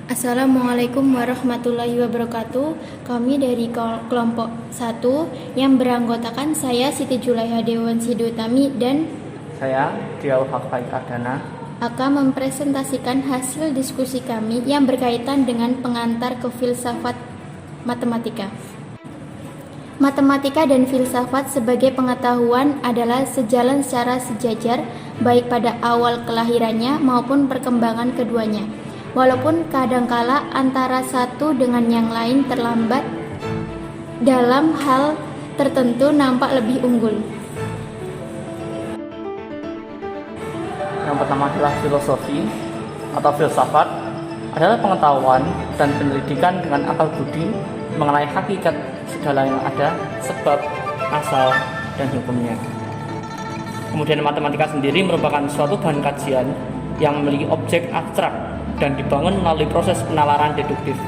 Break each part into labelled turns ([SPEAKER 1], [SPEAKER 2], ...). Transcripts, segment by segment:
[SPEAKER 1] Assalamualaikum warahmatullahi wabarakatuh. Kami dari kelompok 1 yang beranggotakan saya Siti Julaiha Dewan Sidutami dan
[SPEAKER 2] Saya Diau Fakfaik Ardana
[SPEAKER 1] akan mempresentasikan hasil diskusi kami yang berkaitan dengan pengantar ke filsafat matematika. Matematika dan filsafat sebagai pengetahuan adalah sejalan secara sejajar baik pada awal kelahirannya maupun perkembangan keduanya. Walaupun kadangkala antara satu dengan yang lain terlambat dalam hal tertentu nampak lebih unggul.
[SPEAKER 2] Yang pertama adalah filosofi atau filsafat adalah pengetahuan dan penyelidikan dengan akal budi mengenai hakikat segala yang ada, sebab, asal, dan hukumnya. Kemudian matematika sendiri merupakan suatu bahan kajian yang memiliki objek abstrak dan dibangun melalui proses penalaran deduktif,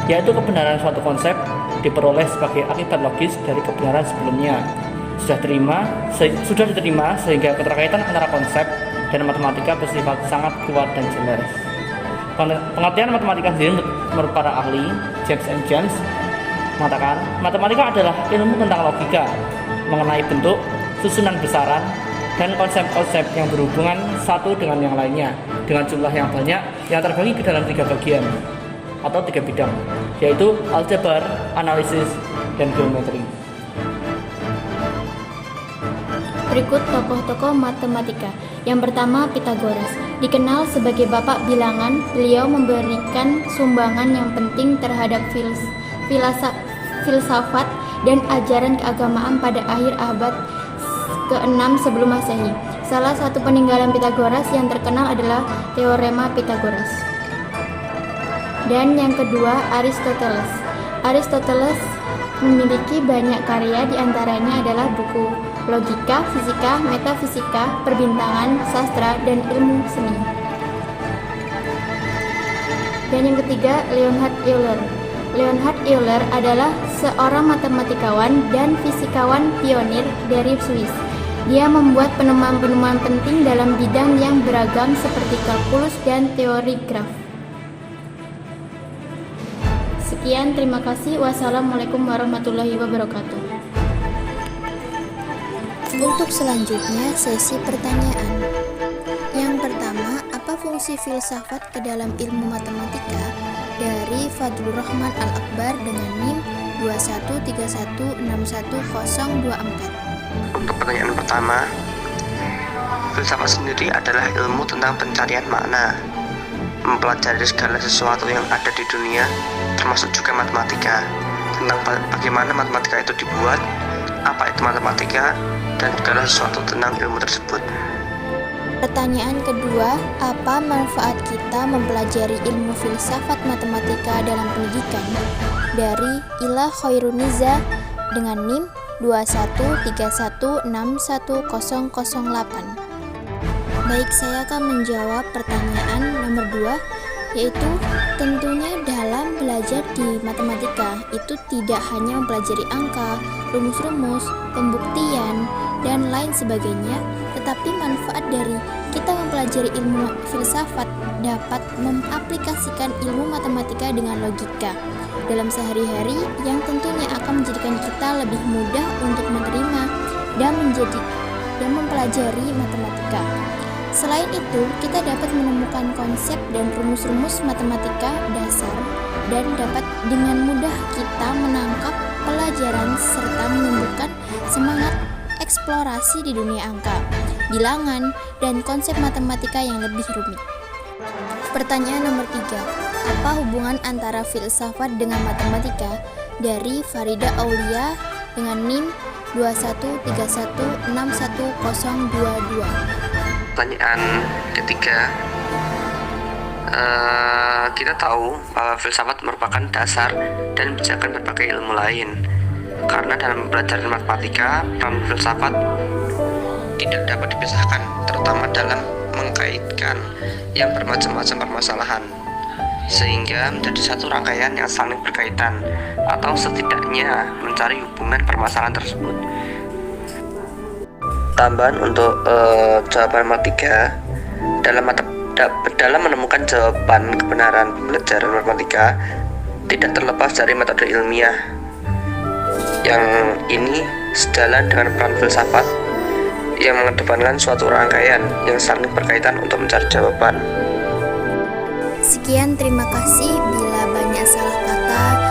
[SPEAKER 2] yaitu kebenaran suatu konsep diperoleh sebagai akibat logis dari kebenaran sebelumnya. Sudah diterima sehingga keterkaitan antara konsep dan matematika bersifat sangat kuat dan jelas. Pengertian matematika sendiri menurut para ahli James and James mengatakan matematika adalah ilmu tentang logika mengenai bentuk, susunan besaran, dan konsep-konsep yang berhubungan satu dengan yang lainnya dengan jumlah yang banyak yang terbagi ke dalam 3 bagian atau 3 bidang, yaitu aljabar, analisis, dan geometri.
[SPEAKER 1] Berikut tokoh-tokoh matematika. Yang pertama, Pythagoras. Dikenal sebagai bapak bilangan, beliau memberikan sumbangan yang penting terhadap filsafat dan ajaran keagamaan pada akhir abad ke-6 sebelum Masehi. Salah satu peninggalan Pythagoras yang terkenal adalah Teorema Pythagoras. Dan yang kedua, Aristoteles. Aristoteles memiliki banyak karya, diantaranya adalah buku logika, fisika, metafisika, perbintangan, sastra, dan ilmu seni. Dan yang ketiga, Leonhard Euler. Leonhard Euler adalah seorang matematikawan dan fisikawan pionir dari Swiss. Dia membuat penemuan-penemuan penting dalam bidang yang beragam seperti kalkulus dan teori graf. Sekian, terima kasih. Wassalamualaikum warahmatullahi wabarakatuh.
[SPEAKER 3] Untuk selanjutnya, sesi pertanyaan. Yang pertama, apa fungsi filsafat ke dalam ilmu matematika? Dari Fadlur Rahman Al-Akbar dengan NIM 213161024.
[SPEAKER 4] Untuk pertanyaan pertama, filsafat sendiri adalah ilmu tentang pencarian makna, mempelajari segala sesuatu yang ada di dunia, termasuk juga matematika, tentang bagaimana matematika itu dibuat, apa itu matematika, dan segala sesuatu tentang ilmu tersebut.
[SPEAKER 3] Pertanyaan kedua, apa manfaat kita mempelajari ilmu filsafat matematika dalam pendidikan? Dari Ila Khairuniza dengan NIM 213161008. Baik, saya akan menjawab pertanyaan nomor 2, yaitu tentunya dalam belajar di matematika itu tidak hanya mempelajari angka, rumus-rumus, pembuktian, dan lain sebagainya, tetapi manfaat dari kita mempelajari ilmu filsafat dapat mengaplikasikan ilmu matematika dengan logika dalam sehari-hari yang tentunya akan menjadikan kita lebih mudah untuk menerima dan mempelajari matematika. Selain itu, kita dapat menemukan konsep dan rumus-rumus matematika dasar dan dapat dengan mudah kita menangkap pelajaran serta menumbuhkan semangat eksplorasi di dunia angka, bilangan, dan konsep matematika yang lebih rumit. Pertanyaan nomor 3, apa hubungan antara filsafat dengan matematika? Dari Farida Aulia dengan NIM 213161022.
[SPEAKER 4] Pertanyaan ketiga, kita tahu bahwa filsafat merupakan dasar dan pijakan berbagai ilmu lain. Karena dalam pelajaran matematika, peran filsafat tidak dapat dipisahkan, terutama dalam mengkaitkan yang bermacam-macam permasalahan, sehingga menjadi satu rangkaian yang saling berkaitan, atau setidaknya mencari hubungan permasalahan tersebut. Tambahan untuk jawaban nomor 3, dalam dalam menemukan jawaban kebenaran pembelajaran matematika tidak terlepas dari metode ilmiah. Yang ini sejalan dengan peran filsafat yang mengedepankan suatu rangkaian yang saling berkaitan untuk mencari jawaban.
[SPEAKER 3] Sekian, terima kasih. Bila banyak salah kata